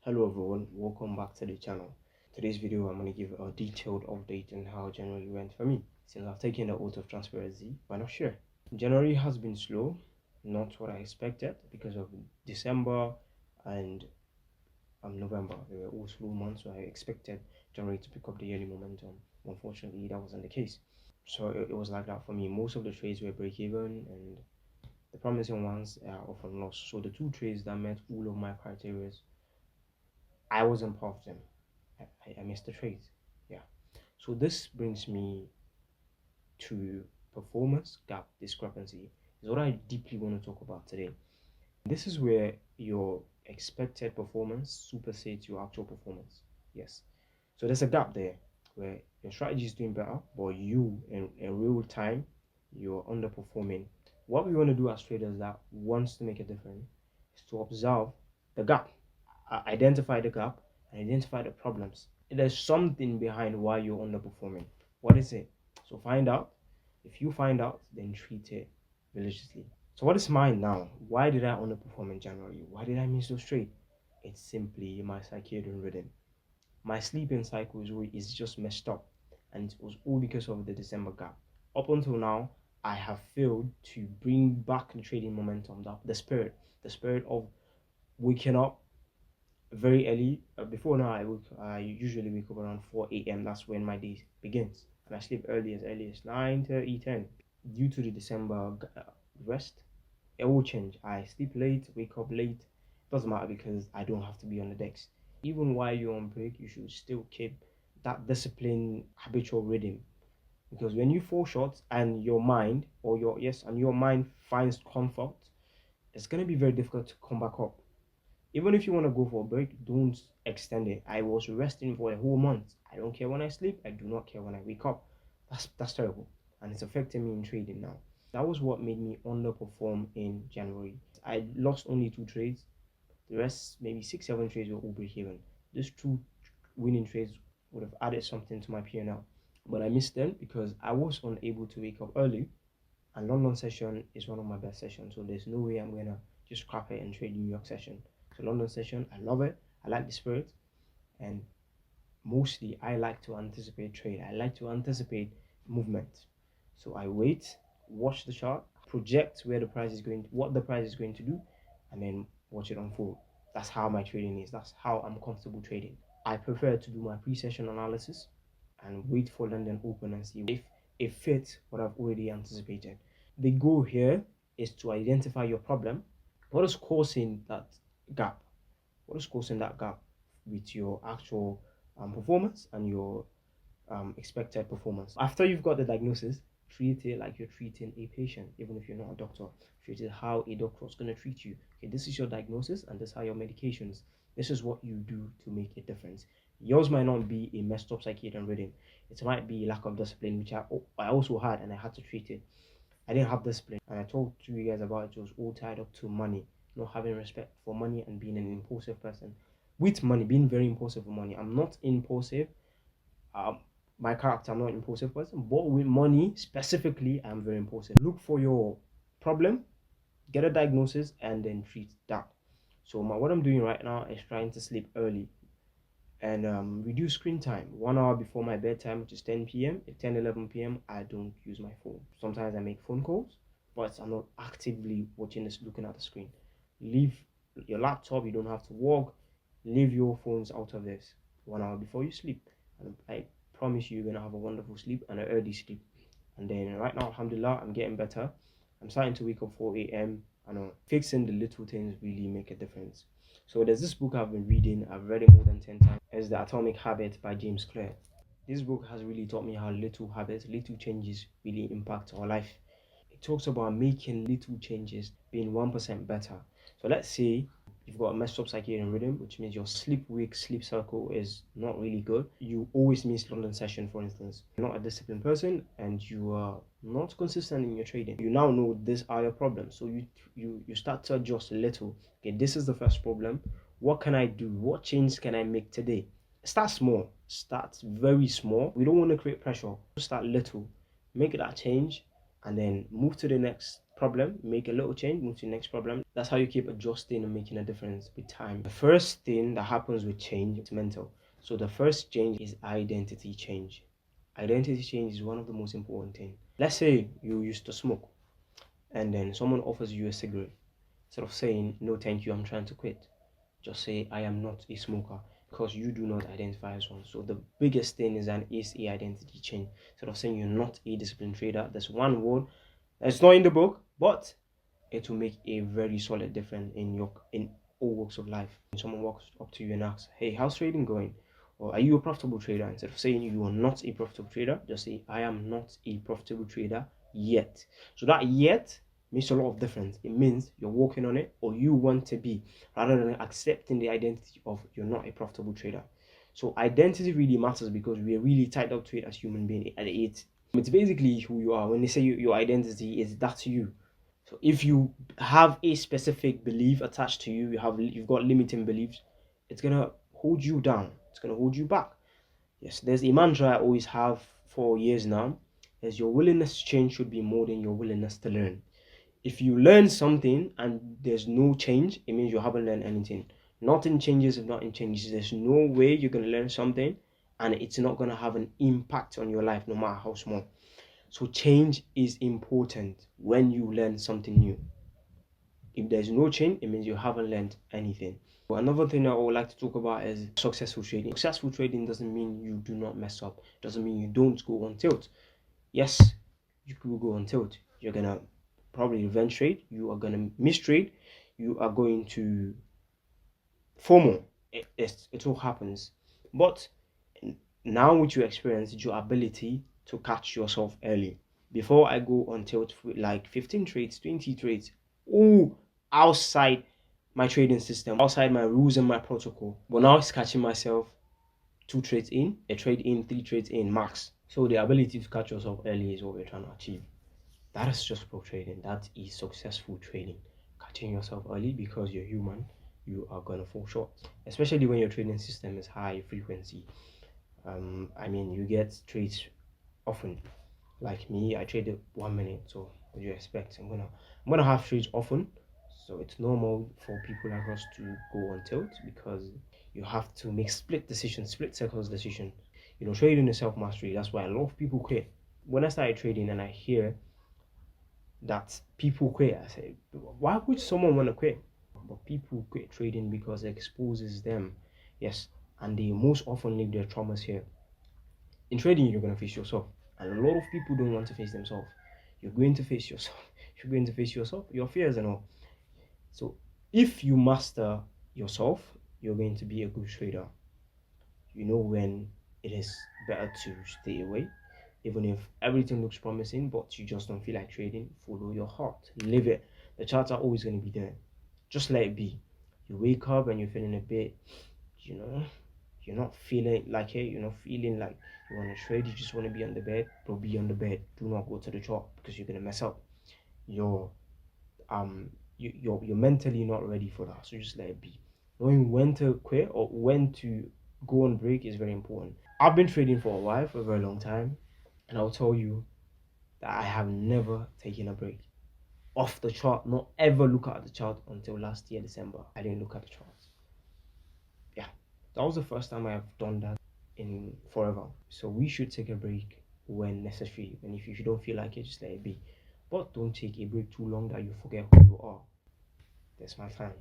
Hello everyone, welcome back to the channel. Today's video I'm going to give a detailed update on how January went for me. Since I've taken the oath of transparency, why not share? January has been slow, not what I expected because of December and November. They were all slow months, so I expected January to pick up the yearly momentum. Unfortunately, that wasn't the case. So it was like that for me. Most of the trades were break even and the promising ones are often lost. So the two trades that met all of my criteria, I wasn't part of them. I missed the trade. Yeah. So this brings me to performance gap discrepancy. Is what I deeply want to talk about today. This is where your expected performance supersedes your actual performance. Yes. So there's a gap there where your strategy is doing better, but you in real time you're underperforming. What we want to do as traders that wants to make a difference is to observe the gap, identify the gap, and identify the problems. There's something behind why you're underperforming. What is it? So find out. If you find out, then treat it religiously. So what is mine now? Why did I underperform in January? Why did I miss those trades? It's simply my circadian rhythm. My sleeping cycle is just messed up, and it was all because of the December gap. Up until now, I have failed to bring back the trading momentum, the spirit of waking up very early. Before now, I usually wake up around 4 a.m. That's when my day begins, and I sleep early as 9:30, 10. Due to the December rest, it will change. I sleep late, wake up late. Doesn't matter because I don't have to be on the decks. Even while you're on break, you should still keep that discipline, habitual rhythm. Because when you fall short and your mind your mind finds comfort, it's gonna be very difficult to come back up. Even if you want to go for a break, don't extend it. I was resting for a whole month. I don't care when I sleep. I do not care when I wake up. That's terrible, and it's affecting me in trading now. That was what made me underperform in January. I lost only two trades. The rest, maybe 6, 7 trades, were all break even. These two winning trades would have added something to my P&L, but I missed them because I was unable to wake up early. And London session is one of my best sessions, so there's no way I'm gonna just scrap it and trade New York session. So London session, I love it. I like the spirit, and mostly I like to anticipate trade. I like to anticipate movement. So I wait, watch the chart, project where the price is going, what the price is going to do, and then watch it unfold. That's how my trading is. That's how I'm comfortable trading. I prefer to do my pre-session analysis and wait for London open and see if it fits what I've already anticipated. The goal here is to identify your problem. What is causing that gap? What is causing that gap with your actual performance and your expected performance? After you've got the diagnosis, treat it like you're treating a patient, even if you're not a doctor. Treat it how a doctor is going to treat you. Okay, this is your diagnosis and this are your medications. This is what you do to make a difference. Yours might not be a messed up circadian rhythm. It might be lack of discipline, which I also had, and I had to treat it. I didn't have discipline, and I talked to you guys about it. It was all tied up to money, not having respect for money and being an impulsive person. With money, being very impulsive with money. I'm not impulsive. Um, my character, I'm not an impulsive person, but with money specifically, I'm very impulsive. Look for your problem, get a diagnosis, and then treat that. So what I'm doing right now is trying to sleep early and reduce screen time 1 hour before my bedtime, which is 10 p.m. At 10, 11 p.m., I don't use my phone. Sometimes I make phone calls, but I'm not actively watching this, looking at the screen. Leave your laptop, you don't have to walk. Leave your phones out of this 1 hour before you sleep. And I promise you're going to have a wonderful sleep and an early sleep. And then right now, alhamdulillah, I'm getting better. I'm starting to wake up 4 a.m. I know fixing the little things really make a difference. So there's this book I've been reading. I've read it more than 10 times. It's The Atomic Habit by James Clear. This book has really taught me how little habits, little changes really impact our life. It talks about making little changes, being 1% better. So let's say you've got a messed up circadian rhythm, which means your sleep cycle is not really good. You always miss London session, for instance. You're not a disciplined person and you are not consistent in your trading. You now know these are your problems. So you start to adjust a little. Okay, this is the first problem. What can I do? What change can I make today? Start small. Start very small. We don't want to create pressure. Start little. Make that change and then move to the next problem, make a little change, move to the next problem. That's how you keep adjusting and making a difference with time. The first thing that happens with change is mental. So the first change is identity change. Identity change is one of the most important things. Let's say you used to smoke and then someone offers you a cigarette. Instead of saying, no, thank you, I'm trying to quit, just say, I am not a smoker, because you do not identify as one. So the biggest thing is an ACE identity change. Instead of saying you're not a disciplined trader, there's one word that's not in the book, but it will make a very solid difference in all walks of life. When someone walks up to you and asks, hey, how's trading going? Or are you a profitable trader? Instead of saying you are not a profitable trader, just say, I am not a profitable trader yet. So that yet makes a lot of difference. It means you're working on it, or you want to be, rather than accepting the identity of you're not a profitable trader. So identity really matters, because we are really tied up to it as human beings. It's basically who you are. When they say your identity is that's you. So if you have a specific belief attached to you, you've got limiting beliefs, it's gonna hold you down. It's gonna hold you back. Yes, there's a mantra I always have for years now, is your willingness to change should be more than your willingness to learn. If you learn something and there's no change, it means you haven't learned anything. Nothing changes if nothing changes. There's no way you're going to learn something and it's not going to have an impact on your life, no matter how small. So change is important when you learn something new. If there's no change, it means you haven't learned anything. Another thing I would like to talk about is successful trading. Successful trading doesn't mean you do not mess up. It doesn't mean you don't go on tilt. Yes, you could go on tilt. You're going to probably revenge trade, you are going to mistrade, you are going to FOMO. It all happens. But now with your experience, your ability to catch yourself early. Before I go on tilt with like 15 trades, 20 trades, all outside my trading system, outside my rules and my protocol. But now it's catching myself 2 trades in, a trade in, 3 trades in, max. So the ability to catch yourself early is what we're trying to achieve. That is just pro trading. That is successful trading. Catching yourself early, because you're human, you are gonna fall short. Especially when your trading system is high frequency. You get trades often. Like me, I traded 1 minute. So what do you expect? I'm gonna have trades often. So it's normal for people like us to go on tilt, because you have to make split seconds decision. Trading is self-mastery. That's why a lot of people quit. When I started trading and I hear that people quit, I say, why would someone want to quit? But people quit trading because it exposes them. Yes, and they most often leave their traumas here. In trading, you're going to face yourself, and a lot of people don't want to face themselves. You're going to face yourself. You're going to face yourself, your fears and all. So if you master yourself, you're going to be a good trader. You know when it is better to stay away. Even if everything looks promising, but you just don't feel like trading, follow your heart. Live it. The charts are always going to be there. Just let it be. You wake up and you're feeling a bit, you're not feeling like it. You're not feeling like you want to trade. You just want to be on the bed. Bro, be on the bed. Do not go to the chart, because you're going to mess up. You're mentally not ready for that. So just let it be. Knowing when to quit or when to go on break is very important. I've been trading for a while, for a very long time. And I'll tell you that I have never taken a break off the chart, not ever look at the chart until last year, December. I didn't look at the chart. Yeah, that was the first time I have done that in forever. So we should take a break when necessary. And if you don't feel like it, just let it be. But don't take a break too long that you forget who you are. That's my time.